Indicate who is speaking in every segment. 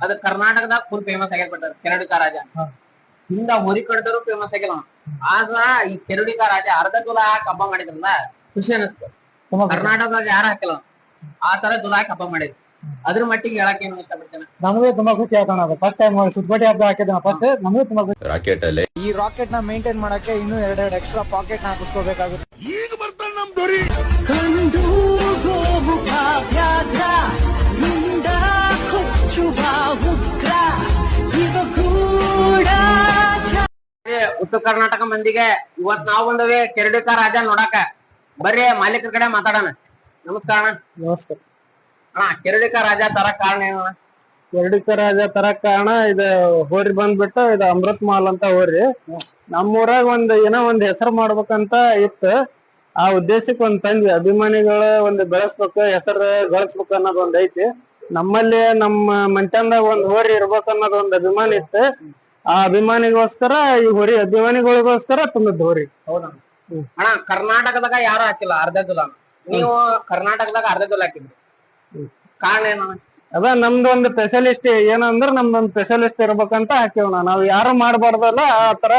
Speaker 1: ಅದು ಕರ್ನಾಟಕದಾಗ full famous ಆಗ್ಯಾರ ಕೆರಡಿಕ ರಾಜ ಹಿಂದ ಹೋರಿ ಕಡ್ದರು ಫೇಮಸ್ ಆಗಿಲ್ಲ ಆದ್ರ ಈ ಕೆರಡಿಕ ರಾಜ ಅರ್ಧ ತುಲಾ ಹಾಕಿ ಹಬ್ಬ ಮಾಡಿದ್ರಲ್ಲ ಖುಷಿ ಅನಿಸ್ತು. ಕರ್ನಾಟಕದಾಗ ಯಾರು ಹಾಕಿಲ್ಲ ಆ ತರ ತುಲಾ ಹಾಕಿ ಹಬ್ಬ ಮಾಡಿದ್ರು. ಅದ್ರ ಮಟ್ಟಿಗೆ ಹೇಳಕ್ ಏನು ಇಷ್ಟಪಡ್ತೇನೆ.
Speaker 2: ನಮಗೆ ತುಂಬಾ ಖುಷಿ ಆಗೋಣ. ಫಸ್ಟ್ ಟೈಮ್ ಸುತ್ತಕೋಟಿ ಹಬ್ಬ ಹಾಕಿದ ಫಸ್ಟ್ ನಮಗೂ ತುಂಬಾ ಖುಷಿ.
Speaker 3: ರಾಕೆಟ್ ಅಲ್ಲಿ
Speaker 2: ಈ ರಾಕೆಟ್ ನ ಮೇಂಟೈನ್ ಮಾಡಕ್ಕೆ ಇನ್ನೂ ಎರಡೆರಡು ಎಕ್ಸ್ಟ್ರಾ ಪಾಕೆಟ್ ನ ಹಾಕಿಸ್ಕೋಬೇಕಾಗುತ್ತೆ.
Speaker 3: ಈಗ ಬರ್ತಾನೆ ನಮ್ ದೊರಿ.
Speaker 1: ಉತ್ತರ ಕರ್ನಾಟಕ ಮಂದಿಗೆ ಇವತ್ ನಾವು ಬಂದವೆ ಕೆರಡಿಕ ರಾಜ ನೋಡಾಕ. ಬರ್ರಿ ಮಾಲೀಕರ ಕಡೆ ಮಾತಾಡೋಣ. ನಮಸ್ಕಾರ ಅಣ್ಣ.
Speaker 2: ನಮಸ್ಕಾರ
Speaker 1: ಅಣ್ಣ, ಕೆರಡಿಕ ರಾಜ ತರಕ್ ಕಾರಣ ಏನು?
Speaker 2: ಕೆರಡಿಕ ರಾಜ ತರಕ್ ಕಾರಣ ಇದು ಹೋರಿ ಬಂದ್ಬಿಟ್ಟು ಇದು ಅಮೃತ್ ಮಹಲ್ ಅಂತ ಹೋರಿ. ನಮ್ಮೂರಾಗ ಏನೋ ಒಂದ್ ಹೆಸರು ಮಾಡ್ಬೇಕಂತ ಇತ್ತು. ಆ ಉದ್ದೇಶಕ್ಕೆ ಒಂದ್ ತಂದ್ವಿ. ಅಭಿಮಾನಿಗಳ ಬೆಳೆಸ್ಬೇಕು, ಹೆಸರು ಗಳಿಸ್ಬೇಕು ಅನ್ನೋದ್ ಒಂದ್ ಐತಿ ನಮ್ಮಲ್ಲಿ. ನಮ್ಮ ಮಂಚಂದಾಗ ಒಂದ್ ಹೋರಿ ಇರ್ಬೇಕು ಅನ್ನೋದ್ ಒಂದ್ ಅಭಿಮಾನಿ ಇತ್ತು. ಆ ಅಭಿಮಾನಿಗೋಸ್ಕರ ಈ ಹೋರಿ ಅಭಿಮಾನಿಗಳಿಗೋಸ್ಕರ ತಂದದ್ದು ಹೋರಿ.
Speaker 1: ಹೌದಾ ಅಣ್ಣ, ಕರ್ನಾಟಕದಾಗ ಯಾರು ಹಾಕಿಲ್ಲ ಅರ್ಧ ತುಲಾ. ನೀವು ಕರ್ನಾಟಕದಾಗ ಅರ್ಧ ತುಲಾ ಹಾಕಿದ್ರಿ, ಕಾರಣ ಏನು?
Speaker 2: ಅದ ನಮ್ದೊಂದು ಸ್ಪೆಷಲಿಸ್ಟ್ ಏನಂದ್ರ ನಮ್ದೊಂದ್ ಸ್ಪೆಷಲಿಸ್ಟ್ ಇರ್ಬೇಕಂತ ಹಾಕಿವಣ. ನಾವ್ ಯಾರು ಮಾಡ್ಬಾರ್ದಲ್ಲ ಆ ತರ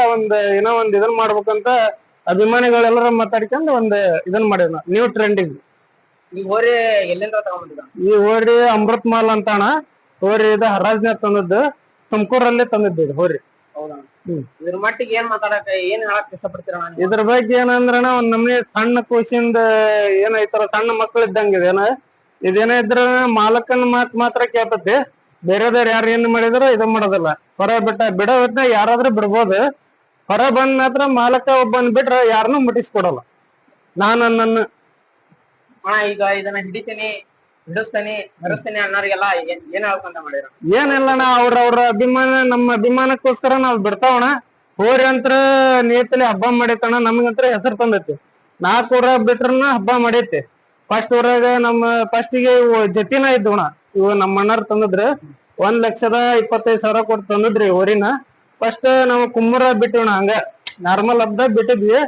Speaker 2: ಏನೋ ಇದನ್ ಮಾಡ್ಬೇಕಂತ ಅಭಿಮಾನಿಗಳೆಲ್ಲರ ಮಾತಾಡ್ಕೊಂಡ್ ಇದನ್ ಮಾಡಿವ್ ನಾವು. New trending.
Speaker 1: ಈ ಹೋರಿ ಎಲ್ಲಿಂದ ತಗೊಂಡ್ಬಂದಿದ್ದ?
Speaker 2: ಈ ಹೋರಿ ಅಮೃತ್ ಮಹಲ್ ಅಂತ ಅಣ್ಣ. ಹೋರಿ ಇದು ಹರಾಜ್ನ ತಂದದ್ದು, ತುಮಕೂರಲ್ಲಿ ತಂದಿದ್ದು ಇದು ಹೋರಿ.
Speaker 1: ಹೌದಾ? ಇದ್ರ ಮಟ್ಟಿಗೆ ಏನ್ ಮಾತಾಡಕ ಏನ್ ಹೇಳಕ್ ಇಷ್ಟಪಡ್ತೀರ?
Speaker 2: ಇದ್ರ ಬಗ್ಗೆ ಏನಂದ್ರಣ ಒಂದ್ ನಮ್ನಿ ಸಣ್ಣ ಖುಷಿಯಿಂದ ಏನೈತರ ಸಣ್ಣ ಮಕ್ಳು ಇದ್ದಂಗ ಇದೇನ ಇದ್ರ ಮಾಲಕನ ಮಾತ್ ಮಾತ್ರ ಕೇಳ್ತತಿ. ಬೇರೆದವ್ರು ಯಾರು ಏನ್ ಮಾಡಿದ್ರು ಇದು ಮಾಡೋದಿಲ್ಲ. ಹೊರ ಬಿಡೋ ಹೊತ್ತ ಯಾರಾದ್ರೂ ಬಿಡ್ಬೋದು. ಹೊರ ಬಂದ್ ಮಾತ್ರ ಮಾಲಕ ಒಬ್ಬನ್ ಬಿಟ್ರ ಯಾರನ್ನೂ ಮುಟ್ಟಿಸ್ಕೊಡಲ್ಲ. ನನ್ನ
Speaker 1: ಅಣ್ಣ, ಈಗ ಇದನ್ನ ಹಿಡಿಸ್ತಾನೆ ಮೆರೆಸ್ತಾನೆ ಅನ್ನೋರಿಗೆಲ್ಲ ಏನ್ ಹೇಳ್ಕೊಂತ ಮಾಡಿರ?
Speaker 2: ಏನಿಲ್ಲಣ್ಣ, ಅವ್ರ ಅಭಿಮಾನ ನಮ್ಮ ಅಭಿಮಾನಕ್ಕೋಸ್ಕರ ನಾವ್ ಬಿಡ್ತಾವಣ. ಹೋರಿ ಅಂತ್ರ ನೇತಲಿ ಹಬ್ಬ ಮಾಡೈತಣ್ಣ. ನಮ್ಗಂತ್ರ ಹೆಸರು ತಂದೈತಿ. 4 ಊರ ಬಿಟ್ರನ ಹಬ್ಬ ಮಾಡೈತಿ. ಫಸ್ಟ್ ಊರಾಗ ನಮ್ಮ ಫಸ್ಟಿಗೆ ಇವು ಜತಿನ ಇದ್ವಣ. ಇವು ನಮ್ಮ ಅಣ್ಣರ್ ತಂದಿದ್ರು. 1,25,000 ಕೊಟ್ಟು ತಂದಿದ್ರಿ ಹೋರಿನ. ಫಸ್ಟ್ ನಾವು ಕುಮ್ಮರ ಬಿಟ್ಟಿವಣ. ಹಂಗ ನಾರ್ಮಲ್ ಹಬ್ಬ ಬಿಟ್ಟಿದ್ವಿ.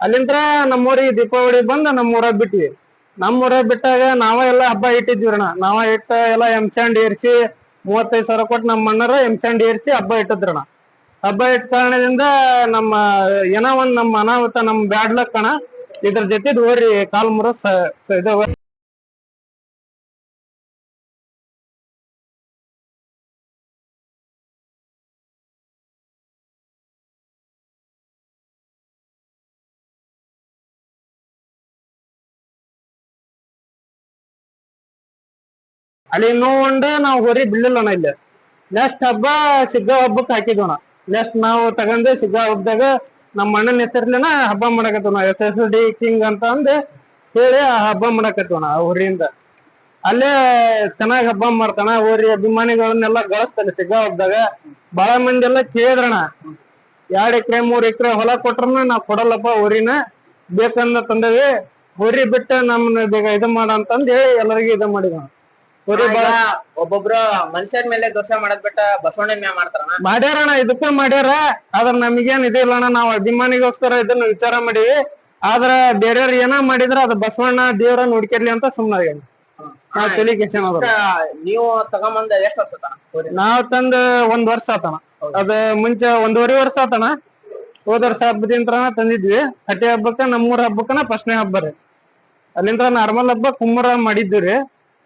Speaker 2: ಅಲ್ಲಿಂದ್ರ ನಮ್ಮೂರಿಗೆ ದೀಪಾವಳಿ ಬಂದ ನಮ್ಮೂರಾಗ ಬಿಟ್ವಿ. ನಮ್ಮೂರಾಗ ಬಿಟ್ಟಾಗ ನಾವ ಎಲ್ಲಾ ಹಬ್ಬ ಇಟ್ಟಿದ್ವಿರಣ. ನಾವ ಇಟ್ಟ ಎಲ್ಲಾ ಎಮ್ಸಂಡ್ ಏರ್ಸಿ 35,000 ಕೊಟ್ಟು ನಮ್ಮ ಅಣ್ಣರ ಎಮ್ಸಂಡ್ ಏರ್ಸಿ ಹಬ್ಬ ಇಟ್ಟಿದ್ರಣ. ಹಬ್ಬ ಇಟ್ಟ ಕಾರಣದಿಂದ ಏನೋ ನಮ್ಮ ಅನಾಹುತ ನಮ್ ಬ್ಯಾಡ್ಲಕ್ಕಣ ಇದ್ರ ಜೊತೆದ್ ಹೋರಿ ಕಾಲ್ ಮುರ ಅಲ್ಲಿ ನೋವುಂಡ ನಾವು ಹೋರಿ ಬಿಡ್ಲಿಲ್ಲಣ್ಣ. ಇಲ್ಲಿ ನೆಕ್ಸ್ಟ್ ಹಬ್ಬ ಸಿಗ್ಗಾ ಹಬ್ಬಕ್ಕೆ ಹಾಕಿದ್ವಣ. ನೆಕ್ಸ್ಟ್ ನಾವು ತಗೊಂಡ್ ಸಿಗ್ಗಾ ಹಬ್ಬದಾಗ ನಮ್ಮ ಅಣ್ಣನ ಹೆಸರ್ಲಿನ ಹಬ್ಬ ಮಾಡಕತ್ವಣ. SSD ಕಿಂಗ್ ಅಂತ ಹೇಳಿ ಆ ಹಬ್ಬ ಮಾಡಕತ್ವಣ ಆ ಹೋರಿಯಿಂದ. ಅಲ್ಲೇ ಚೆನ್ನಾಗಿ ಹಬ್ಬ ಮಾಡ್ತಾನ. ಹೋರಿ ಅಭಿಮಾನಿಗಳನ್ನೆಲ್ಲ ಗಳಿಸ್ತಾನೆ ಸಿಗ್ಗಾ ಹಬ್ಬದಾಗ. ಬಾಳ ಮಂದಿ ಎಲ್ಲ ಕೇಳಿದ್ರಣ, 2 ಎಕರೆ 3 ಎಕರೆ ಹೊಲ ಕೊಟ್ರನ ನಾವ್ ಕೊಡಲ್ಲಪ್ಪ ಹೋರಿನ, ಬೇಕಂದ ತಂದೇವಿ. ಹೋರಿ ಬಿಟ್ಟ ನಮ್ನ ಬೇಗ ಇದು ಮಾಡ ಅಂತಂದ್ ಹೇಳಿ ಎಲ್ಲರಿಗೂ ಇದು ಮಾಡಿದ್ವ.
Speaker 1: ಒಬ್ಬೊಬ್ರು ಮನುಷ್ಯರ ಮೇಲೆ ದೋಷ ಮಾಡದ್ ಬಿಟ್ಟ ಬಸವಣ್ಣ ಮ್ಯಾ ಮಾಡ್ತಾರಣ.
Speaker 2: ಮಾಡ್ಯಾರಣ, ಇದಕ್ಕೂ ಮಾಡ್ಯಾರ. ಆದ್ರ ನಮಗೇನ್ ಇದಿಲ್ಲಣ್ಣ. ನಾವ್ ಅಭಿಮಾನಿಗೋಸ್ಕರ ಇದನ್ನ ವಿಚಾರ ಮಾಡಿವಿ. ಆದ್ರ ಬೇರೆಯವ್ರ ಏನ ಮಾಡಿದ್ರ ಅದ ಬಸವಣ್ಣ ದೇವ್ರ ನೋಡ್ಕಿರ್ಲಿ ಅಂತ ಸುಮ್ಮನೆ ನಾವ್ ತೆಲಿಕೇಶನ್.
Speaker 1: ನೀವು ತಗೊಂಬಂದ ಎಷ್ಟ್ ವರ್ಷ?
Speaker 2: ನಾವ್ ತಂದ 1 ವರ್ಷ ಆತಣ. ಅದ ಮುಂಚೆ 1.5 ವರ್ಷ ಆತಣ. ಹೋದ ವರ್ಷ ಹಬ್ಬದಿಂತ್ರ ತಂದಿದ್ವಿ. ಹಟ್ಟಿ ಹಬ್ಬಕ್ಕ ನಮ್ಮೂರ ಹಬ್ಬಕ್ಕನ ಫಸ್ಟ್ನೇ ಹಬ್ಬ ರೀ. ಅಲ್ಲಿಂದ ನಾರ್ಮಲ್ ಹಬ್ಬ ಕುಮ್ಮರ ಮಾಡಿದ್ವಿ ರೀ.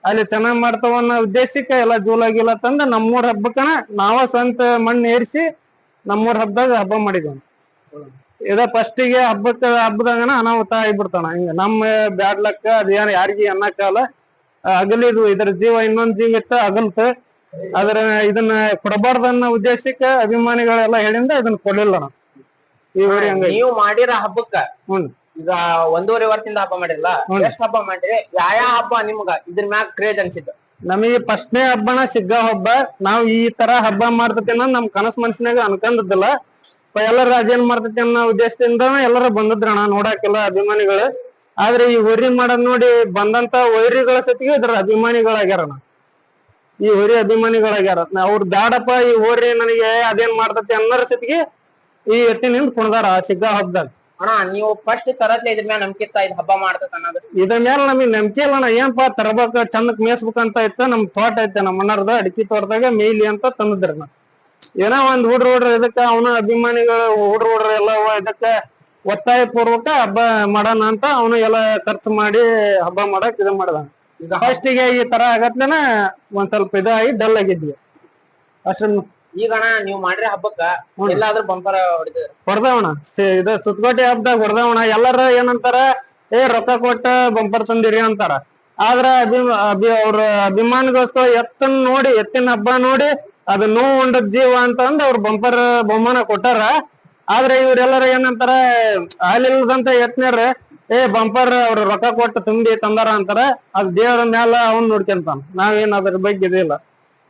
Speaker 2: ಅಲ್ಲಿ ಚೆನ್ನಾಗ್ ಮಾಡ್ತಾವ ಅನ್ನೋ ಉದ್ದೇಶಕ್ಕೆ ಎಲ್ಲ ಜೂಲಾಗಿಲ್ಲ ತಂದ ನಮ್ಮೂರ್ ಹಬ್ಬಕ್ಕನ ನಾವ ಸ್ವಂತ ಮಣ್ಣು ಏರಿಸಿ ನಮ್ಮೂರ್ ಹಬ್ಬದಾಗ ಹಬ್ಬ ಮಾಡಿದ್ವಿ. ಇದ ಫಸ್ಟಿಗೆ ಹಬ್ಬದಾಗನ ಅನಾಹುತ ಆಗಿಬಿಡ್ತಾನ. ಹಿಂಗ ನಮ್ಮ ಬ್ಯಾಡ್ಲಕ್ಕ ಅದೇನ ಯಾರಿಗಿ ಅನ್ನಕ್ಕಾಗಲ್ಲ. ಅಗಲಿದು ಇದ್ರ ಜೀವ ಇನ್ನೊಂದ್ ಜೀವ ಇತ್ತ ಅಗಲ್ತ. ಅದ್ರ ಇದನ್ನ ಕೊಡಬಾರ್ದನ್ನ ಉದ್ದೇಶಕ್ಕೆ ಅಭಿಮಾನಿಗಳೆಲ್ಲ ಹೇಳಿಂದ ಇದನ್ನ ಕೊಡ್ಲಿಲ್ಲ ನಾವು. ಈ ಊರಿ ಹಂಗ
Speaker 1: ನೀವು ಮಾಡಿರ ಹಬ್ಬಕ್ಕ ಈಗ 1.5 ವರ್ಷದಿಂದ ಹಬ್ಬ ಮಾಡಿರಲ್ಲ, ಎಷ್ಟ್ ಹಬ್ಬ ಮಾಡಿರಿ? ಯಾವ ಹಬ್ಬ ನಿಮ್ಗ ಇದ್ರ ಮ್ಯಾಗ ಕ್ರೇಜ್ ಅನ್ಸಿತ್ತು?
Speaker 2: ನಮಗೆ ಫಸ್ಟ್ನೇ ಹಬ್ಬನ ಸಿಗ್ಗಾ ಹಬ್ಬ. ನಾವ್ ಈ ತರ ಹಬ್ಬ ಮಾಡ್ತತಿ ಅನ್ನೋದ್ ನಮ್ ಕನಸ್ ಮನ್ಸಿನಾಗ ಅನ್ಕೊಂಡಿದ್ದಿಲ್ಲ. ಎಲ್ಲರ ಅದೇನ್ ಮಾಡ್ತತಿ ಅನ್ನೋ ಉದ್ದೇಶದಿಂದ ಎಲ್ಲರೂ ಬಂದಿದ್ರಣ ನೋಡಾಕೆಲ್ಲ ಅಭಿಮಾನಿಗಳು. ಆದ್ರೆ ಈ ಹೋರಿ ಮಾಡೋದ್ ನೋಡಿ ಬಂದಂತ ವೈರಿಗಳ ಸತಿಗೆ ಇದ್ರ ಅಭಿಮಾನಿಗಳಾಗ್ಯಾರಣ. ಈ ಹೋರಿ ಅಭಿಮಾನಿಗಳಾಗ್ಯಾರ. ಅವ್ರ ಬ್ಯಾಡಪ್ಪ ಈ ಹೋರಿ ನನಗೆ ಅದೇನ್ ಮಾಡ್ತತಿ ಅನ್ನೋರ ಸತಿಗೆ ಈ ಎತ್ತಿನಿಂದ ಕುಣದಾರ ಆ ಸಿಗ್ಗಾ ಹಬ್ಬದಾಗ.
Speaker 1: ಅಣ್ಣ ನೀವು ಫಸ್ಟ್ ತರತ್ಲೆ ಇದ್ರ ಮ್ಯಾಲ ನಂಬಿಕೆ ಇತ್ತ ಇದ್ ಹಬ್ಬ ಮಾಡ್ತದ ಅನ್ನೋದು?
Speaker 2: ಇದ್ರ ಮೇಲೆ ನಮಗ್ ನಂಬಿಕೆ ಇಲ್ಲ ಅಣ್ಣ. ಏನಪ್ಪಾ ತರಬೇಕ ಚಂದಕ್ ಮೇಯಿಸ್ಬೇಕಂತ ಇತ್ತ. ನಮ್ ತೋಟ ಐತೆ ನಮ್ಮ ಅಣ್ಣರ್ದ ಅಡಿಕೆ ತೋಟದಾಗ ಮೇಯ್ಲಿ ಅಂತ ತಂದಿದ್ರಿ ನಾ. ಏನೋ ಒಂದ್ ಹುಡ್ರ ಇದಕ್ಕ ಅವನ ಅಭಿಮಾನಿಗಳು ಹುಡ್ರ ಎಲ್ಲ ಇದಕ್ಕ ಒತ್ತಾಯ ಪೂರ್ವಕ ಹಬ್ಬ ಮಾಡೋಣ ಅಂತ ಅವನು ಎಲ್ಲ ಖರ್ಚು ಮಾಡಿ ಹಬ್ಬ ಮಾಡಕ್ ಇದು ಮಾಡ್ದ.
Speaker 1: ಈಗ
Speaker 2: ಫಸ್ಟಿಗೆ ಈ ತರ ಆಗತ್ಲೇನ ಒಂದ್ ಸ್ವಲ್ಪ ಇದಾಗಿ ಡಲ್ ಆಗಿದ್ವಿ ಅಷ್ಟ.
Speaker 1: ಈಗ ಅಣ್ಣ ನೀವ್ ಮಾಡ್ರಿ ಹಬ್ಬಕ್ಕ ಎಲ್ಲಾದ್ರೂ ಬಂಪರ್ ಹೊಡಿತಿದ್ರ?
Speaker 2: ಹೊಡೆದವಣ ಇದು ಸುತ್ತಕೋಟೆ ಹಬ್ಬದಾಗ ಹೊಡೆದವಣ. ಎಲ್ಲಾರ ಏನಂತಾರ, ರೊಕ್ಕ ಕೊಟ್ಟ ಬಂಪರ್ ತಂದಿರಿ ಅಂತಾರ. ಆದ್ರ ಅವ್ರ ಅಭಿಮಾನಿಗೋಸ್ಕರ ಎತ್ತಿನ ನೋಡಿ, ಎತ್ತಿನ ಹಬ್ಬ ನೋಡಿ ಅದು ನೋವು ಉಂಡದ್ ಜೀವ ಅಂತ ಅಂದ್ ಅವ್ರ ಬಂಪರ್ ಬಹುಮಾನ ಕೊಟ್ಟಾರ. ಆದ್ರೆ ಇವ್ರೆಲ್ಲಾರ ಏನಂತಾರ, ಹಾಲಿಲ್ದಂತ ಎತ್ನ್ಯಾರ ಬಂಪರ್ ಅವ್ರ ರೊಕ್ಕ ಕೊಟ್ಟು ತುಂಬಿ ತಂದಾರ ಅಂತಾರ. ಅದ್ ದೇವ್ರ ಮ್ಯಾಲ ಅವ್ನ್ ನೋಡ್ಕೊಂತಾನ. ನಾವೇನ್ ಅದ್ರ ಬಗ್ಗೆ ಇದಿಲ್ಲ.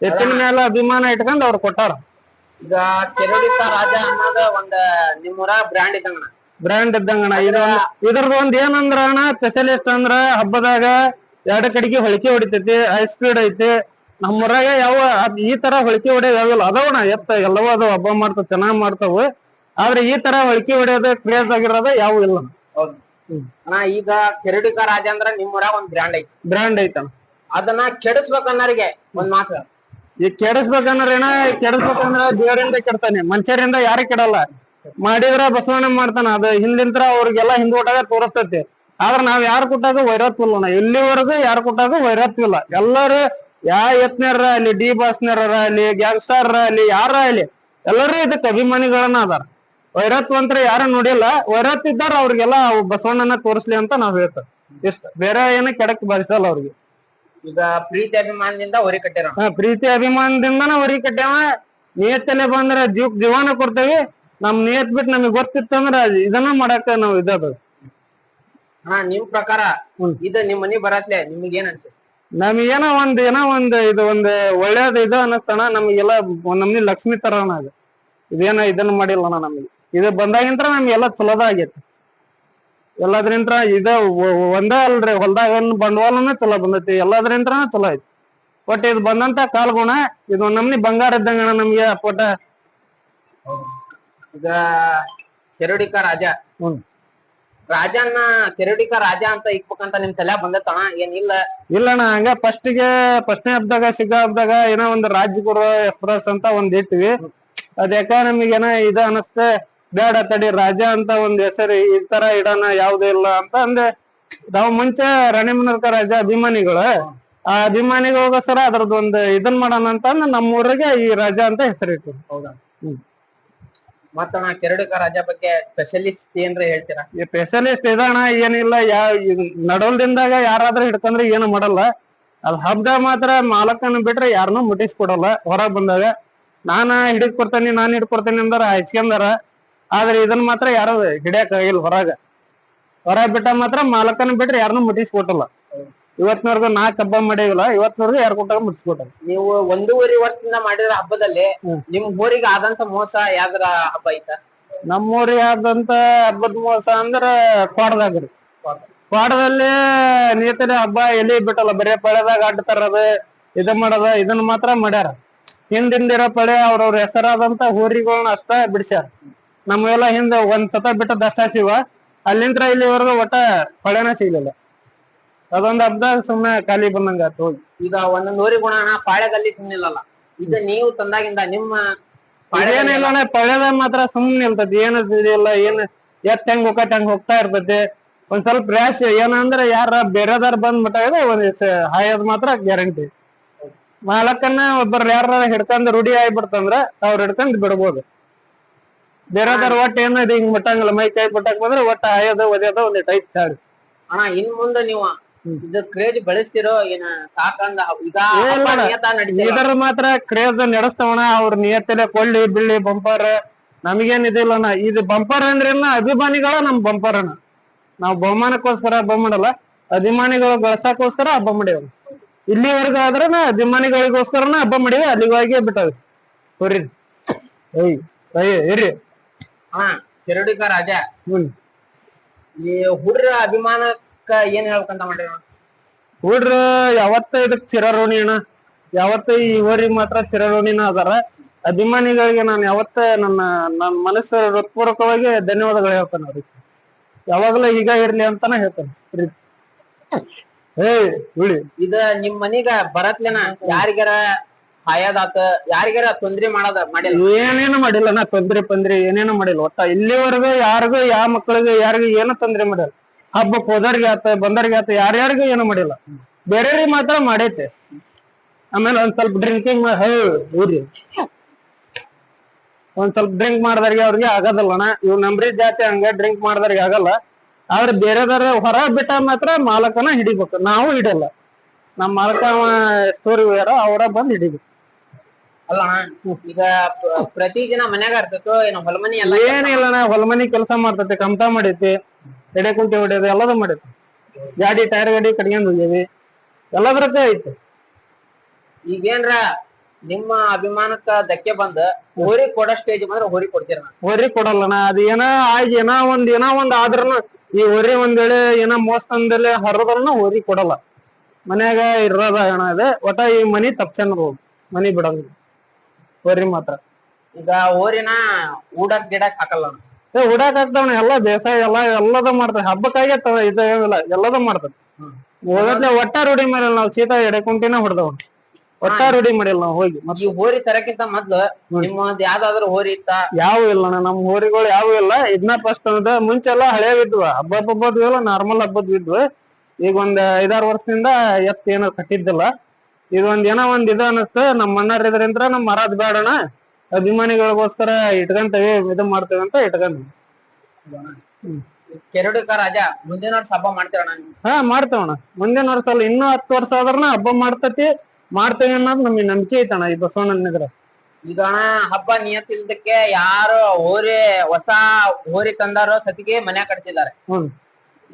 Speaker 2: ಎತ್ತಿನ ಮ್ಯಾಲ ಅಭಿಮಾನ ಇಟ್ಕೊಂಡ್ ಅವ್ರು ಕೊಟ್ಟಾರ.
Speaker 1: ಈಗ ಕೆರಡಿಕ ರಾಜ ಅನ್ನೋದ ಒಂದ್ ನಿಮ್ಮೂರ ಬ್ರ್ಯಾಂಡ್ ಇದ್ದಂಗಣ.
Speaker 2: ಬ್ರ್ಯಾಂಡ್ ಇದ್ದಂಗಣ. ಇದ್ರದ್ ಒಂದ್ ಏನಂದ್ರ ಅಣ್ಣ ಸ್ಪೆಷಲಿಸ್ಟ್ ಅಂದ್ರ ಹಬ್ಬದಾಗ 2 ಕಡೆಗೆ ಹೊಳಿಕೆ ಹೊಡಿತೈತಿ, ಹೈ ಸ್ಪೀಡ್ ಐತಿ. ನಮ್ಮೂರಾಗ ಯಾವ ಈ ತರ ಹೊಳಿಕೆ ಹೊಡೆಯೋದು ಯಾವಿಲ್ಲ. ಅದವಣ ಎತ್ತ ಎಲ್ಲವೂ ಅದು ಹಬ್ಬ ಮಾಡ್ತಾವ, ಚೆನ್ನಾಗ್ ಮಾಡ್ತಾವ. ಆದ್ರೆ ಈ ತರ ಹೊಳಿಕೆ ಹೊಡೆಯೋದು ಕ್ರೇಜ್ ಆಗಿರೋದ ಯಾವ ಇಲ್ಲ.
Speaker 1: ಹೌದು ಅಣ್ಣ. ಈಗ ಕೆರಡಿಕ ರಾಜ ಅಂದ್ರ ನಿಮ್ಮೂರಾಗ ಒಂದ್ ಬ್ರ್ಯಾಂಡ್ ಐತಿ.
Speaker 2: ಬ್ರ್ಯಾಂಡ್ ಐತಣ.
Speaker 1: ಅದನ್ನ ಕೆಡಿಸ್ಬೇಕನ್ನೋರಿಗೆ ಒಂದ್ ಮಾತು.
Speaker 2: ಈಗ ಕೆಡಿಸ್ಬೇಕಂದ್ರ ಕೆಡಿಸ್ಬೇಕಂದ್ರ ದೇವರಿಂದ ಕೆಡ್ತಾನೆ, ಮನುಷ್ಯರಿಂದ ಯಾರು ಕೆಡಲ್ಲ. ಮಾಡಿದ್ರ ಬಸವಣ್ಣ ಮಾಡ್ತಾನ. ಅದ ಹಿಂದಿಂತ್ರ ಅವ್ರಿಗೆಲ್ಲಾ ಹಿಂದೋಟಾಗ ತೋರಿಸ್ತೈತಿ. ಆದ್ರ ನಾವ್ ಯಾರು ಕೊಟ್ಟಾಗ ವೈರತ್ವ ಇಲ್ಲ. ಇಲ್ಲಿವರೆಗೂ ಯಾರು ಕೊಟ್ಟಾಗ ವೈರತ್ವ ಇಲ್ಲ. ಎಲ್ಲರೂ ಯತ್ನಾರ ಅಲ್ಲಿ, ಡಿ ಬಾಸ್ನಾರ ಅಲ್ಲಿ, ಗ್ಯಾಂಗ್ಸ್ಟಾರ್ ಅಲ್ಲಿ, ಯಾರ ಅಲ್ಲಿ ಎಲ್ಲರೂ ಇದಕ್ಕೆ ಅಭಿಮಾನಿಗಳನ್ನ ಅದಾರ. ವೈರತ್ವ ಅಂತ ಯಾರು ನೋಡಿಲ್ಲ. ವೈರತ್ವ ಇದ್ದಾರ ಅವ್ರಿಗೆಲ್ಲ ಬಸವಣ್ಣನ ತೋರಿಸ್ಲಿ ಅಂತ ನಾವ್ ಹೇಳ್ತೇವೆ. ಇಷ್ಟ, ಬೇರೆ ಏನ ಕೆಡಕ್ ಬಯಸಲ್ಲ ಅವ್ರಿಗೆ.
Speaker 1: ಈಗ ಪ್ರೀತಿ ಅಭಿಮಾನದಿಂದ ಹೊರಿ ಕಟ್ಟಿರ?
Speaker 2: ಪ್ರೀತಿ ಅಭಿಮಾನದಿಂದನ ಹೊರಿ ಕಟ್ಟ್ಯಾವ. ನಿಯತ್ತಲ್ಲೇ ಬಂದ್ರ ಜೀವನ ಕೊಡ್ತೇವಿ. ನಮ್ ನಿಯತ್ ಬಿಟ್ಟು ನಮಗ್ ಗೊತ್ತಿತ್ತಂದ್ರ ಇದನ್ನ ಮಾಡಾಕ ನಾವ್ ಇದ್ದದ.
Speaker 1: ನಿಮ್ ಪ್ರಕಾರ ಇದು ನಿಮ್ ಮನಿ ಬರತ್ಲೆ ನಿಮ್ಗೆ ಏನ್ ಅನ್ಸುತ್ತೆ?
Speaker 2: ನಮಗೇನೋ ಒಂದ್ ಇದು ಒಂದ್ ಒಳ್ಳೇದ್ ಇದು ಅನ್ನಸ್ತಣ. ನಮಗೆಲ್ಲ ನಮ್ನಿ ಲಕ್ಷ್ಮಿ ತರಣ ಅದು. ಇದೇನ ಇದನ್ನ ಮಾಡಿಲ್ಲಣ್ಣ ನಮ್ಗೆ. ಇದು ಬಂದಾಗಿಂತ್ರ ನಮ್ಗೆಲ್ಲ ಚಲೋದ ಆಗೈತಿ. ಎಲ್ಲದ್ರಿಂತ್ರ ಒಂದ ಅಲ್ರಿ, ಹೊಲ್ದಾಗ ಬಂಡವಾಳನ ಚಲೋ ಬಂದೈತಿ. ಎಲ್ಲದ್ರಿಂತ್ರ ಚಲೋ ಐತಿ. ಒಟ್ಟು ಇದು ಬಂದಂತ ಕಾಲ್ಗುಣ ಇದು ನಮ್ನಿ ಬಂಗಾರ ಇದ್ದಂಗಣ ನಮ್ಗೆ ಪೋಟ.
Speaker 1: ಈಗ ಕೆರಡಿಕ ರಾಜ, ರಾಜನ್ನ ಕೆರಡಿಕ ರಾಜ ಅಂತ ಇಕ್ಬೇಕಂತ ನಿಮ್ ತಲೆ ಬಂದತ್ತಣ? ಏನಿಲ್ಲ
Speaker 2: ಇಲ್ಲಣ್ಣ. ಹಂಗ ಫಸ್ಟ್ನೇ ಹಬ್ಬದಾಗ ಸಿಗ ಹಬ್ಬದಾಗ ಏನೋ ಒಂದ್ ರಾಜ್ಯ ಕೊಡುವ ಎಕ್ಸ್ಪ್ರೆಸ್ ಅಂತ ಒಂದ್ ಇಟ್ವಿ. ಅದ್ ಯಾಕ ನಮಗೇನ ಇದು ಅನಸ್ತೆ, ಬೇಡ ತಡಿ ರಾಜ ಅಂತ ಒಂದ್ ಹೆಸರು ಈ ತರ ಇಡೋಣ ಯಾವ್ದು ಇಲ್ಲ ಅಂತ ಅಂದೆ. ನಾವು ಮುಂಚೆ ರಾಣಿಮಂಗಲಕ ರಾಜ ಅಭಿಮಾನಿಗಳು, ಆ ಅಭಿಮಾನಿಗೋಸ್ಕರ ಅದ್ರದ್ದು ಒಂದು ಇದನ್ ಮಾಡೋಣ ಅಂತ ನಮ್ಮೂರಿಗೆ ಈ ರಾಜ ಅಂತ ಹೆಸರಿಟ್ಟು.
Speaker 1: ಹೌದಾ? ಮತ್ತಣ್ಣ ಕೆರಡಿಕ ರಾಜ ಬಗ್ಗೆ ಸ್ಪೆಷಲಿಸ್ಟ್ ಏನ್ರ ಹೇಳ್ತೀರಾ?
Speaker 2: ಈ ಸ್ಪೆಷಲಿಸ್ಟ್ ಇದಣ್ಣ ಏನಿಲ್ಲ. ನಡೋಲ್ದಿಂದಾಗ ಯಾರಾದ್ರೂ ಹಿಡ್ಕೊಂಡ್ರೆ ಏನು ಮಾಡಲ್ಲ. ಅದ್ ಹಬ್ಬ ಮಾತ್ರ ಮಾಲಕನ ಬಿಟ್ರೆ ಯಾರನ್ನೂ ಮುಟ್ಟಿಸ್ಕೊಡಲ್ಲ. ಹೊರಗ್ ಬಂದಾಗ ನಾನ್ ಹಿಡಿದ್ಕೊಡ್ತೇನೆ ಅಂದಾರ ಹಚ್ಕೊಂಡಾರ. ಆದ್ರೆ ಇದನ್ ಮಾತ್ರ ಯಾರು ಹಿಡಿಯಕ್ ಆಗಿಲ್ಲ. ಹೊರಗ್ ಬಿಟ್ಟ ಮಾತ್ರ ಮಾಲಕನ ಬಿಟ್ರೆ ಯಾರನ್ನೂ ಮುಟ್ಟಿಸ್ಕೊಟ್ಟಲ್ಲ. ಇವತ್ತಿನವರೆಗೂ 4 ಹಬ್ಬ ಮಾಡೇವಿಲ್ಲ. ಇವತ್ತಿನವರೆಗೂ ಯಾರು ಕೊಟ್ಟಾಗ ಮುಟ್ಟಿಸ್ಕೊಟ್ಟಲ್ಲ.
Speaker 1: ನೀವು 1.5 ವರ್ಷದಿಂದ ಮಾಡಿರೋ ಹಬ್ಬದಲ್ಲಿ ನಿಮ್ ಊರಿಗೆ ಆದಂತ ಮೋಸ ಯಾವ್ದಾರ ಹಬ್ಬ ಐತ?
Speaker 2: ನಮ್ಮೂರಿಗೆ ಆದಂತ ಹಬ್ಬದ ಮೋಸ ಅಂದ್ರ ಕ್ವಾಡದಾಗ್ರಿ. ಕ್ವಾಡದಲ್ಲಿ ನೀತಲೆ ಹಬ್ಬ ಎಲ್ಲಿ ಬಿಟ್ಟಲ್ಲ. ಬರೇ ಪಳೆದಾಗ ಅಡ್ಡ ತರದ ಇದ ಮಾಡದ ಇದನ್ನ ಮಾತ್ರ ಮಾಡ್ಯಾರ. ಹಿಂದಿಂದಿರೋ ಪಳೆ ಅವ್ರವ್ರ ಹೆಸರಾದಂತ ಹೋರಿಗಳನ್ನ ಅಷ್ಟ ಬಿಡ್ಸ್ಯಾರ. ನಮ್ಗೆಲ್ಲ ಹಿಂದ ಒಂದ್ ಸತ ಬಿಟ್ಟದ ಅಷ್ಟ ಸಿವ. ಅಲ್ಲಿಂತ್ರ ಇಲ್ಲಿವರೆಗೂ ಒಟ್ಟ ಪಳೆನ ಸಿಗ್ಲಿಲ್ಲ. ಅದೊಂದ್ ಹಬ್ಬದಾಗ ಸುಮ್ನೆ ಖಾಲಿ ಬಂದಂಗ ಆತು.
Speaker 1: ಈಗ ಒಂದೊಂದ್ ಊರಿ ಗುಣ ಪಾಳ್ಯದಲ್ಲಿ ಸುಮ್ನಿಲ್ಲಲ್ಲ. ಈಗ ನೀವು ತಂದಾಗಿಂದ ನಿಮ್ಮ
Speaker 2: ಏನಿಲ್ಲ ಪಳ್ಯದಾಗ ಮಾತ್ರ ಸುಮ್ನೆ ನಿಲ್ತೈತಿ. ಏನು ಇಲ್ಲ. ಏನ್ ಎತ್ ಹೆಂಗ್ ಹೋಗ್ತಾ ಇರ್ತೈತಿ. ಒಂದ್ ಸ್ವಲ್ಪ ರ್ಯಾಶ್ ಏನಂದ್ರ ಯಾರ ಬೇರೆದಾರ ಬಂದ್ ಮಟ್ಟ ಒಂದ್ ಹಾಯೋದ್ ಮಾತ್ರ ಗ್ಯಾರಂಟಿ. ಮಾಲಕನ್ನ ಒಬ್ಬರ ಯಾರ ಹಿಡ್ಕೊಂಡ್ ರೂಢಿ ಆಗ್ಬಿಡ್ತಂದ್ರ ಅವ್ರ ಹಿಡ್ಕೊಂಡ್ ಬಿಡ್ಬೋದು. ಬೇರೆದಾರ ಒಟ್ಟ ಏನ ಹಿಂಗ್ ಮುಟ್ಟಂಗಿಲ್ಲ. ಮೈ ಕೈ ಬಿಟ್ಟಕ್ ಬಂದ್ರೆ ಒಟ್ಟ ಹಾಯೋದು ಒದ್ಯೋದು ಒಂದ್ ಟೈಪ್ ಚಾಡಿ.
Speaker 1: ಅಣ್ಣ ಇನ್ ಮುಂದೆ ನೀವು ಇದು ಕ್ರೇಜ್ ಬೆಳೆಸ್ತಿರೋ ಏನ ಸಾಕಂದ
Speaker 2: ಇದರ ಮಾತ್ರ ಕ್ರೇಜ್ ನಡೆಸ್ತವಣ. ಅವ್ರ ನಿಯತ್ತಲೆ ಕೊಳ್ಳಿ ಬಿಳ್ಳಿ ಬಂಪರ್ ನಮಗೇನ್ ಇದಿಲ್ಲಣ್ಣ. ಇದು ಬಂಪರ್ ಅಂದ್ರೇನ ಅಭಿಮಾನಿಗಳ ನಮ್ ಬಂಪರ್ ಅಣ್ಣ. ನಾವ್ ಬಹುಮಾನಕ್ಕೋಸ್ಕರ ಹಬ್ಬ ಮಾಡಲ್ಲ, ಅಭಿಮಾನಿಗಳು ಗಳಸಕ್ಕೋಸ್ಕರ ಹಬ್ಬ ಮಾಡೇವ್. ಇಲ್ಲಿವರೆಗೂ ಆದ್ರನ ಅಭಿಮಾನಿಗಳಿಗೋಸ್ಕರನ ಹಬ್ಬ ಮಾಡಿವಿ. ಅಲ್ಲಿಗೆ ಬಿಟ್ಟವಿ ಹೊರಿ. ಇರ್ರಿ
Speaker 1: ಕೆರಡಿಕ ರಾಜ ಈ ಹುಡ್ರ ಅಭಿಮಾನಕ್ಕ ಏನ್ ಹೇಳ್ಬೇಕಂತ ಮಾಡಿರ?
Speaker 2: ಹುಡ್ರ ಯಾವತ್ತ ಇದಕ್ ಚಿರಋಣಿ ಅಣ್ಣ. ಯಾವತ್ತ ಈ ಊರಿಗೆ ಮಾತ್ರ ಚಿರಋಣಿನ ಅದಾರ. ಅಭಿಮಾನಿಗಳಿಗೆ ನಾನು ಯಾವತ್ತ ನನ್ನ ಮನಸ್ಸು ಹೃತ್ಪೂರ್ವಕವಾಗಿ ಧನ್ಯವಾದಗಳು ಹೇಳ್ತೇನೆ ಅವ್ರಿಗೆ. ಯಾವಾಗ್ಲೂ ಈಗ ಇರ್ಲಿ ಅಂತಾನ ಹೇಳ್ತಾನೆ. ಏ ಹುಳಿ
Speaker 1: ಇದ ನಿಮ್ ಮನಿಗ ಬರತ್ಲೇನ ಯಾರಿಗಾರ ಹಾಯದಾತ ಯಾರಿಗಾರ ತೊಂದ್ರೆ ಮಾಡಿಲ್ಲ?
Speaker 2: ಏನೇನು ಮಾಡಿಲ್ಲ ನಾ, ತೊಂದ್ರೆ ಪಂದ್ರೆ ಏನೇನು ಮಾಡಿಲ್ಲ. ಒಟ್ಟ ಇಲ್ಲಿವರೆಗೂ ಯಾರಿಗೂ ಯಾವ ಮಕ್ಕಳಿಗೆ ಯಾರಿಗೂ ಏನು ತೊಂದ್ರೆ ಮಾಡಿಲ್ಲ. ಹಬ್ಬಕ್ ಹೋದವ್ರಿಗೆ ಆತ ಬಂದವ್ರಿಗೆ ಆತ ಯಾರ್ಯಾರಿಗೂ ಏನು ಮಾಡಿಲ್ಲ. ಬೇರೆಯವ್ರಿಗೆ ಮಾತ್ರ ಮಾಡೈತೆ. ಆಮೇಲೆ ಒಂದ್ ಸ್ವಲ್ಪ ಡ್ರಿಂಕಿಂಗ್ ಊರಿ ಒಂದ್ ಸ್ವಲ್ಪ ಡ್ರಿಂಕ್ ಮಾಡಿದವ್ರಿಗೆ ಅವ್ರಿಗೆ ಆಗೋದಲ್ಲಣ್ಣ. ಇವ್ ನಮ್ರಿ ಜಾತಿ ಹಂಗ ಡ್ರಿಂಕ್ ಮಾಡಿದವ್ರಿಗೆ ಆಗಲ್ಲ. ಆದ್ರೆ ಬೇರೆದವ್ರ ಹೊರ ಬಿಟ್ಟ ಮಾತ್ರ ಮಾಲಕನ ಹಿಡಿಬೇಕು, ನಾವು ಹಿಡಲ್ಲ. ನಮ್ ಮಾಲಕ ಸ್ಟೋರಿ ಯಾರೋ ಅವರ ಬಂದ್ ಹಿಡಿಬೇಕು.
Speaker 1: ಅಲ್ಲಣ್ಣ ಈಗ ಪ್ರತಿ ದಿನ ಮನ್ಯಾಗ ಇರ್ತೈತೋ ಏನೋ ಹೊಲಮನಿ ಎಲ್ಲ?
Speaker 2: ಏನಿಲ್ಲಣ್ಣ, ಹೊಲಮನಿ ಕೆಲಸ ಮಾಡ್ತೈತಿ, ಕಮತ ಮಾಡೈತಿ, ಎಡೆ ಕುಂಟಿ ಹೊಡಿಯೋದು ಎಲ್ಲದ ಮಾಡೈತಿ. ಗಾಡಿ ಟೈರ್ ಗಾಡಿ ಕಟ್ಕೊಂಡ್ ಹೋಗ್ಯವಿ, ಎಲ್ಲದ್ರದ್ದೇ ಐತಿ.
Speaker 1: ಈಗೇನ್ರ ನಿಮ್ಮ ಅಭಿಮಾನಕ್ಕ ಧಕ್ಕೆ ಬಂದ ಹೋರಿ ಕೊಡೋ ಸ್ಟೇಜ್ ಬಂದ್ರೆ ಹೋರಿ ಕೊಡ್ತೀರ?
Speaker 2: ಹೋರಿ ಕೊಡಲ್ಲಣ್ಣ. ಅದ್ ಆಗಿ ಏನೋ ಒಂದ್ ಆದ್ರೂನು ಈ ಹೋರಿ ಒಂದ್ ವೇಳೆ ಏನೋ ಮೋಸಂದಲೆ ಹರದ್ರನು ಹೋರಿ ಕೊಡಲ್ಲ. ಮನ್ಯಾಗ ಇರೋದ ಅಣ್ಣ ಇದೆ. ಒಟ್ಟ ಈ ಮನಿ ತಪ್ಸನ್ ಮನಿ ಬಿಡಂಗ ಹೋರಿ ಮಾತ್ರ.
Speaker 1: ಈಗ ಹೋರಿನ ಊಡಕ್ ಗಿಡಕ್ ಹಾಕಲ್ಲ?
Speaker 2: ಉಡಾಕ್ ಆಗ್ತಾವಣ, ಎಲ್ಲಾ ಬೇಸಾಯ ಎಲ್ಲದ ಮಾಡ್ತಾವ. ಹಬ್ಬಕ್ಕಾಗೆ ಇದೇನಿಲ್ಲ, ಎಲ್ಲದ ಮಾಡ್ತಾವ. ಒಟ್ಟ ರೂಢಿ ಮಾಡಿಲ್ಲ ನಾವು, ಸೀದಾ ಎಡೆ ಕುಂಟಿನ ಹೊಡೆದವ್. ಒಟ್ಟ ರೂಢಿ ಮಾಡಿಲ್ಲ ನಾವು ಹೋಗಿ.
Speaker 1: ಈ ಹೋರಿ ತರಕ್ಕಿಂತ ಮೊದ್ಲು ನಿಮ್ಮದ್ ಯಾವ್ದಾದ್ರು ಹೋರಿ ಇತ್ತ?
Speaker 2: ಯಾವ ಇಲ್ಲಣ್ಣ, ನಮ್ ಹೋರಿಗಳು ಯಾವು ಇಲ್ಲ. ಇದನ್ನ ಫಸ್ಟ್ ಅದ. ಮುಂಚೆಲ್ಲ ಹಳೇವಿದ್ವ, ಹಬ್ಬದ್ವು ಇಲ್ಲ, ನಾರ್ಮಲ್ ಹಬ್ಬದ್ವಿದ್ವು. ಈಗ ಒಂದ್ 5-6 ವರ್ಷದಿಂದ ಏನೋ ಕಟ್ಟಿದ್ದಿಲ್ಲ. ಇದೊಂದ್ ಏನೋ ಒಂದ್ ಅನಸ್ತ. ನಮ್ ಮಣ್ಣಾರ್ ಇದ್ರಿಂದ ನಮ್ ಮರದ್ ಬೇಡಣ, ಅಭಿಮಾನಿಗಳಿಗೋಸ್ಕರ ಇಟ್ಕಂತೇವಿ, ಇದು ಮಾಡ್ತೇವೆ ಅಂತ ಇಟ್ಕೊಂಡ್ವಿ.
Speaker 1: ಕೆರಡಿಕ ರಾಜ ಮುಂದಿನ ವರ್ಷ ಹಬ್ಬ ಮಾಡ್ತೀರಣ್ಣ?
Speaker 2: ಹಾ ಮಾಡ್ತೇವಣ್ಣ. ಮುಂದಿನ ವರ್ಷ ಅಲ್ಲ, ಇನ್ನೂ 10 ವರ್ಷ ಆದ್ರನ ಹಬ್ಬ ಮಾಡ್ತೇವೆ ಅನ್ನೋದು ನಮ್ಗೆ ನಂಬಿಕೆ ಐತಣ್ಣ ಈ ಬಸವಣ್ಣನಿದ್ರ.
Speaker 1: ಈಗ ಅಣ್ಣ ಹಬ್ಬ ನಿಯತ್ತಿಲ್ದಕ್ಕೆ ಯಾರು ಹೊಸ ಹೋರಿ ತಂದಾರೋ ಸತಿಗೆ ಮನೆ ಕಟ್ತಿದ್ದಾರೆ.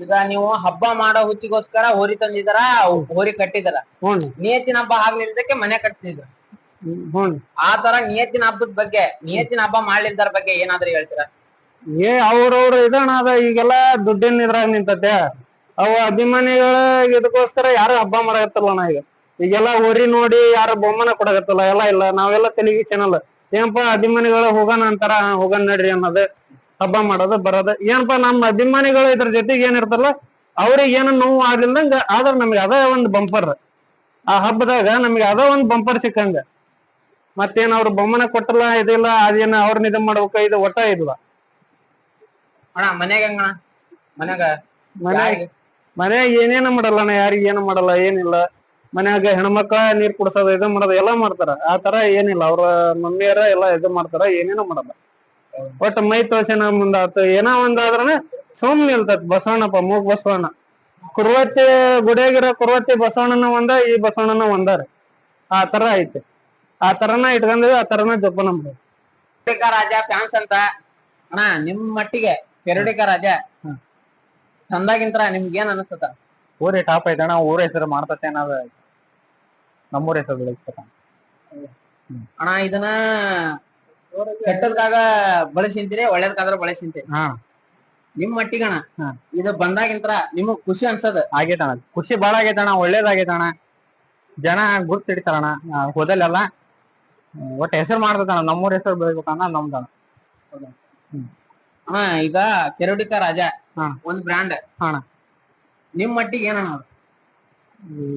Speaker 1: ಈಗ ನೀವು ಹಬ್ಬ ಮಾಡೋ ಹುಚ್ಚಿಗೋಸ್ಕರ ಹೋರಿ ತಂದಿದಾರ, ಹೋರಿ ಕಟ್ಟಿದಾರ. ನಿಯತ್ತಿನ ಹಬ್ಬ ಆಗ್ಲಿಲ್ದಕ್ಕೆ ಮನೆ ಕಟ್ತಿದ್ರು. ಆ ತರ ನಿಯತ್ತಿನ ಹಬ್ಬದ ಬಗ್ಗೆ, ನಿಯತ್ತಿನ ಹಬ್ಬ ಮಾಡ್ಲಿಲ್ದಾರ ಬಗ್ಗೆ ಏನಾದ್ರೂ ಹೇಳ್ತೀರಾ?
Speaker 2: ಅವ್ರವ್ರ ಇದಣ್ಣ ಅದ. ಈಗೆಲ್ಲಾ ದುಡ್ಡಿನ ಇದ್ರಾಗ ನಿಂತತೆ. ಅವು ಅಭಿಮಾನಿಗಳ ಇದಕ್ಕೋಸ್ಕರ ಯಾರು ಹಬ್ಬ ಮಾಡಕತ್ತಲ್ಲಣ್ಣ. ಈಗೆಲ್ಲಾ ಹೋರಿ ನೋಡಿ ಯಾರು ಬಹುಮಾನ ಕೊಡಕತ್ತಲ್ಲ. ಎಲ್ಲ ಇಲ್ಲ, ನಾವೆಲ್ಲ ತೆಲಿಗಿ ಚಾನಲ್ ಏನಪ್ಪಾ ಅಭಿಮಾನಿಗಳು ಹೋಗೋಣ ಅಂತಾರ, ಹೋಗೋಣ ನಡ್ರಿ ಅನ್ನೋದು, ಹಬ್ಬ ಮಾಡೋದು ಬರೋದು. ಏನಪ್ಪಾ ನಮ್ಮ ಅಭಿಮಾನಿಗಳು ಇದ್ರ ಜೊತೆಗೆ ಏನಿರ್ತಲ್ಲ, ಅವ್ರಿಗೆ ಏನು ನೋವು ಆಗ್ಲಿಲ್ದಂಗ ಆದ್ರ ನಮ್ಗೆ ಅದ ಒಂದ್ ಬಂಪರ್. ಆ ಹಬ್ಬದಾಗ ನಮ್ಗೆ ಅದ ಒಂದ್ ಬಂಪರ್ ಸಿಕ್ಕಂಗ. ಮತ್ತೇನ್ ಅವ್ರು ಬಹುಮಾನ ಕೊಟ್ಟಲ್ಲ ಇದಿಲ್ಲ, ಅದೇನ ಅವ್ರನ್ನ ಇದು ಮಾಡ್ಬೇಕ, ಇದು ಒಟ್ಟ ಇದ್ವ.
Speaker 1: ಅಣ್ಣ
Speaker 2: ಮನ್ಯಾಗ ಏನೇನು ಮಾಡಲ್ಲಣ್ಣ, ಯಾರಿಗ ಏನು ಮಾಡಲ್ಲ, ಏನಿಲ್ಲ. ಮನ್ಯಾಗ ಹೆಣ್ಮಕ್ಳ ನೀರ್ ಕುಡ್ಸೋದು, ಇದು ಮಾಡೋದು ಎಲ್ಲಾ ಮಾಡ್ತಾರ. ಆ ತರ ಏನಿಲ್ಲ. ಅವ್ರ ಮಮ್ಮಿಯರ ಎಲ್ಲಾ ಇದು ಮಾಡ್ತಾರ, ಏನೇನು ಮಾಡಲ್ಲ. ಒಟ್ಟ ಮೈ ತೋರ್ಸನ ಮುಂದಾತ ಏನೋ ಒಂದಾದ್ರನ ಸುಮ್ನೆ ನಿಲ್ತತ್. ಬಸವಣ್ಣಪ್ಪ ಮೂಗ್ ಬಸವಣ್ಣ ಕುರ್ವತ್ತಿ ಗುಡಿಯಾಗಿರೋ ಕುರ್ವತ್ತಿ ಬಸವಣ್ಣನ ಒಂದ, ಈ ಬಸವಣ್ಣನ ಒಂದಾರ. ಆ ತರ ಐತಿ. ಆ ತರನ ಇಟ್ಕೊಂಡ್ವಿ, ಆ ತರನ ಜೋಪಾನ ಮಾಡ್ತೀವಿ.
Speaker 1: ರಾಜ ಫ್ಯಾನ್ಸ್ ಅಂತ ಅಣ್ಣ ನಿಮ್ ಮಟ್ಟಿಗೆ ಕೆರಡಿಕ ರಾಜ ಚಂದಾಗಿಂತರ ನಿಮ್ಗೆ ಏನ್ ಅನಿಸ್ತದ?
Speaker 2: ಊರೇ ಟಾಪ್ ಐತಣ್ಣ. ಊರ ಹೆಸರು ಮಾಡ್ತತೆ ಅನ್ನೋದು ನಮ್ಮೂರ ಹೆಸರು ಬೆಳಸ್ತತ
Speaker 1: ಅಣ್ಣ. ಇದನ್ನ ಕೆಟ್ಟದ್ಕಾಗ ಬಳಸಿಂತೀರಿ, ಒಳ್ಳೇದಕ್ಕಾದ್ರ ಬಳಸಿಂತೀರಿ. ನಿಮ್ ಮಟ್ಟಿಗಣ ಇದು ಬಂದಾಗಿಂತರ ನಿಮಗ್ ಖುಷಿ ಅನ್ಸದ?
Speaker 2: ಆಗೇತಣ, ಖುಷಿ ಬಾಳ ಆಗೇತಣ, ಒಳ್ಳೇದಾಗೈತಣ. ಜನ ಗುರ್ತಿಡ್ತಾರಣ ಹೋದಲ್ಲೆಲ್ಲ. ಒಟ್ಟ ಹೆಸರು ಮಾಡ್ತತಣ, ನಮ್ಮೂರ ಹೆಸರು ಬೆಳಿಬೇಕನ್ನ ನಮ್ದಣ.
Speaker 1: ಅಣ್ಣ ಈಗ ಕೆರಡಿಕ ರಾಜ ಒಂದ್ ಬ್ರ್ಯಾಂಡ್
Speaker 2: ಅಣ್ಣ,
Speaker 1: ನಿಮ್ ಮಟ್ಟಿಗೆ ಏನಣ್ಣ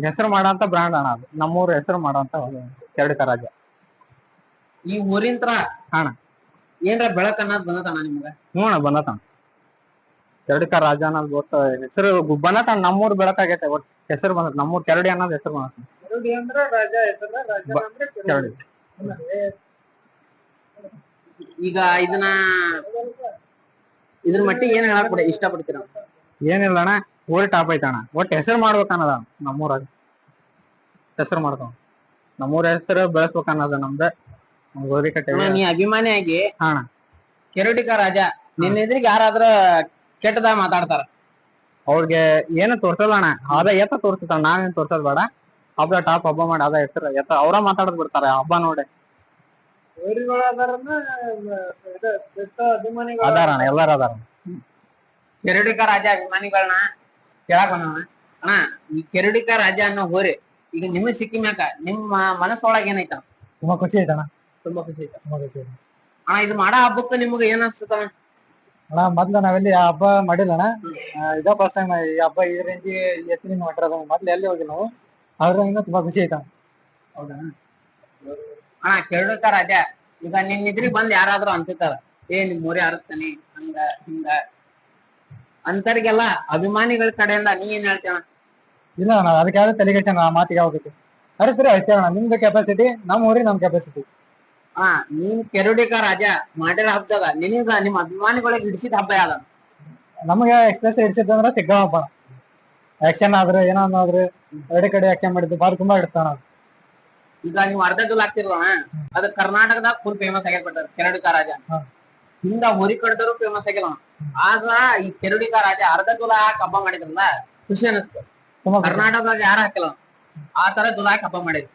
Speaker 2: ಹೆಸರು ಮಾಡಂತ ಬ್ರ್ಯಾಂಡ್ ಅಣ್ಣ ಅದು. ನಮ್ಮೂರ ಹೆಸರು ಮಾಡಂತ ಕೆರಡಿಕ ರಾಜ.
Speaker 1: ಈ ಊರಿಂತ್ರ
Speaker 2: ಅಣ್ಣ
Speaker 1: ಏನ್ರ ಬೆಳಕ್ ಅನ್ನೋದ್ ಬಂದತಣ್ಣ ನಿಮ್ಗ?
Speaker 2: ಅಣ್ಣ ಬಂದತಣ. ಕೆರಡಿಕ ರಾಜ ಅನ್ನೋದು ಗೊತ್ತ ಹೆಸರು ಬಂದತಣ. ನಮ್ಮೂರ್ ಬೆಳಕಾಗೈತೆ, ಒಟ್ಟು ಹೆಸರು ಬಂದತ್. ನಮ್ಮೂರ್ ಕೆರಡಿ ಅನ್ನೋದು ಹೆಸರು ಬಂದತ. ಕೆರಡಿ ಅಂದ್ರೆ ರಾಜ ಹೆಸರು, ಕೆರಡಿ.
Speaker 1: ಈಗ ಇದ್ರ ಮಟ್ಟಿಗೆ ಏನ್ ಹೇಳಕ್ ಇಷ್ಟಪಡ್ತೀರ?
Speaker 2: ಏನಿಲ್ಲ ಅಣ್ಣ, ಊರಿ ಟಾಪ್ ಐತಣ. ಒಟ್ಟು ಹೆಸರು ಮಾಡ್ಬೇಕನ್ನದ ನಮ್ಮೂರಾಗ. ಹೆಸರು ಮಾಡ್ತಾವ, ನಮ್ಮೂರ ಹೆಸರು ಬೆಳೆಸ್ಬೇಕನ್ನದ ನಮ್ದ.
Speaker 1: ನೀ ಅಭಿಮಾನಿಯಾಗಿ ಕೆರಡಿಕ ರಾಜ ನಿನ್ನ ಎದುರಿಗೆ ಯಾರಾದ್ರ ಕೆಟ್ಟದಾಗ ಮಾತಾಡ್ತಾರ,
Speaker 2: ಅವ್ರಿಗೆ ಏನು ತೋರ್ಸಲ್ಲ ಅಣ್ಣ. ಅದ ಎತ್ತ ತೋರ್ಸ್ತಾರ, ನಾವೇನ್ ತೋರ್ಸೋದ್ ಬೇಡ. ಹಬ್ಬ ಟಾಪ್ ಹಬ್ಬ ಮಾಡಿ ಅದ ಹೆಸರು ಎತ್ತ ಅವ್ರ ಮಾತಾಡದ್ ಬಿಡ್ತಾರ ಹಬ್ಬ ನೋಡಿ. ಅದಾರಣ, ಎಲ್ಲಾರ ಅದಾರ.
Speaker 1: ಕೆರಡಿಕ ರಾಜ ಅಭಿಮಾನಿಗಳನ್ನ ಕೇಳಕ್ ಬಂದವ ಅಣ್ಣ. ಈ ಕೆರಡಿಕ ರಾಜ ಅನ್ನೋ ಹೋರಿ ಈಗ ನಿಮಗ್ ಸಿಕ್ಕಿ ಮ್ಯಾಕ ನಿಮ್ಮ ಮನಸ್ಸೊಳಗ ಏನೈತ?
Speaker 2: ತುಂಬಾ ಖುಷಿ ಐತಣ್ಣ.
Speaker 1: ತುಂಬಾ ಖುಷಿ ಐತ ಅಣ್ಣ. ಇದು ಮಾಡೋ ಹಬ್ಬಕ್ಕ ನಿಮ್ಗ ಏನ್ ಅನ್ಸ್ತಣ?
Speaker 3: ಅಣ್ಣ ಮೊದ್ಲು ನಾವೆಲ್ಲಿ ಆ ಹಬ್ಬ ಮಾಡಿಲ್ಲ ಅಣ್ಣ. ಇದ ಫಸ್ಟ್ ಟೈಮ್ ಈ ಹಬ್ಬ ಈ ರೇಂಜಿಗೆ ಎತ್ತಿನ ಹೊಂಟಿರೋದು. ಮೊದ್ಲು ಎಲ್ಲಿ ಹೋಗಿ ನಾವು ಅದ್ರಿಂದ ತುಂಬಾ ಖುಷಿ ಆಯ್ತಾ.
Speaker 1: ಹೌದಾ ಅಣ್ಣ ಕೆರಡುಕ ರಾಜ ಈಗ ನಿನ್ ಇದ್ರಿಗೆ ಬಂದ್ ಯಾರಾದ್ರೂ ಅಂತಿರ್ತಾರ, ನಿಮ್ ಊರೇ ಅರಸ್ತಾನಿ ಹಂಗ ಹಿಂಗ ಅಂತರ್ಗೆಲ್ಲ ಅಭಿಮಾನಿಗಳ ಕಡೆಯಿಂದ ನೀ ಏನ್ ಹೇಳ್ತೀಯ?
Speaker 3: ಇಲ್ಲ ಅಣ್ಣ, ಅದಕ್ಕೆ ಯಾವ್ದು ತಲೆಗೆ ಆ ಮಾತಿಗೆ ಹೋಗುತ್ತೆ. ಅರೆ ಸರಿ ಅಷ್ಟೇ ಅಣ್ಣ, ನಿಮ್ದು ಕೆಪಾಸಿಟಿ ನಮ್ಮ ಊರಿಗೆ ನಮ್ ಕೆಪಾಸಿಟಿ.
Speaker 1: ನೀನ್ ಕೆರಡಿಕ ರಾಜ ಮಾಡಿರೋ ಹಬ್ಬದಾಗ ನಿನಗ ನಿಮ್ ಅಭಿಮಾನಿಗಳಿಗೆ ಹಿಡಿಸಿದ ಹಬ್ಬ ಯಾವ್ದ?
Speaker 3: ನಮಗೆ ಎಕ್ಸ್ಪ್ರೆಸ್ ಇಡ್ಸಿದ್ದಂದ್ರೆ ಸಿಗ್ಗಾವ್ ಹಬ್ಬ. ಆಕ್ಷನ್ ಆದ್ರೆ ಏನಾದ್ರು ಎರಡೆ ಕಡೆ ಆಕ್ಷನ್ ಮಾಡಿದ್ದು ಬಾರಿ ತುಂಬಾ ಇಡ್ತಾನ.
Speaker 1: ಈಗ ನೀವು ಅರ್ಧ ದುಲ್ ಆಗ್ತಿರೋಣ, ಅದು ಕರ್ನಾಟಕದಾಗ ಫುಲ್ ಫೇಮಸ್ ಆಗ್ಯಾರ ಕೆರಡಿಕ ರಾಜ. ಹಿಂದ ಹೊರಿ ಕಡ್ದರು ಫೇಮಸ್ ಆಗಿಲ್ಲ. ಆದ್ರ ಈ ಕೆರಡಿಕ ರಾಜ ಅರ್ಧ ದುಲ ಹಾಕಿ ಹಬ್ಬ ಮಾಡಿದ್ರಲ್ಲ ಖುಷಿ ಅನಿಸ್ತು. ಕರ್ನಾಟಕದಾಗ ಯಾರು ಹಾಕಿಲ್ಲ ಆ ತರ ದುಲ ಹಾಕಿ ಹಬ್ಬ ಮಾಡಿದ್ರು.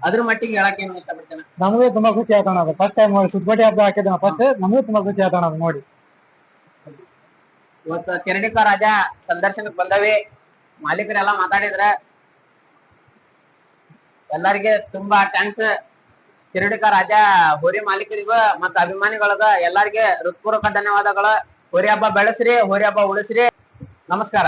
Speaker 1: ಅದ್ರ ಮಟ್ಟಿಗೆ ಹೇಳಕ್ ಏನು ಇಷ್ಟಪಡ್ತೇನೆ.
Speaker 3: ನಮಗೂ ತುಂಬಾ ಖುಷಿ ಆಗೋಣ. ಅದು ಫಸ್ಟ್ ಟೈಮ್ ಸುದ್ಗೋಟಿ ಹಬ್ಬ ಹಾಕಿದ ಫಸ್ಟ್ ನಮಗೂ ತುಂಬಾ ಖುಷಿ ಆಗೋಣ ಅದು ನೋಡಿ.
Speaker 1: ಇವತ್ತು ಕೆರಡಿಕ ರಾಜ ಸಂದರ್ಶನಕ್ಕೆ ಬಂದವಿ, ಮಾಲೀಕರೆಲ್ಲಾ ಮಾತಾಡಿದ್ರ, ಎಲ್ಲರಿಗೆ ತುಂಬಾ ಥ್ಯಾಂಕ್ಸ್. ಕೆರಡಿಕ ರಾಜ ಹೋರಿ ಮಾಲೀಕರಿಗೂ ಮತ್ತ ಅಭಿಮಾನಿಗಳಗ ಎಲ್ಲರಿಗೆ ಹೃತ್ಪೂರ್ವಕ ಧನ್ಯವಾದಗಳು. ಹೋರಿ ಹಬ್ಬ ಬೆಳೆಸ್ರಿ, ಹೋರಿ ಹಬ್ಬ ಉಳಿಸ್ರಿ. ನಮಸ್ಕಾರ.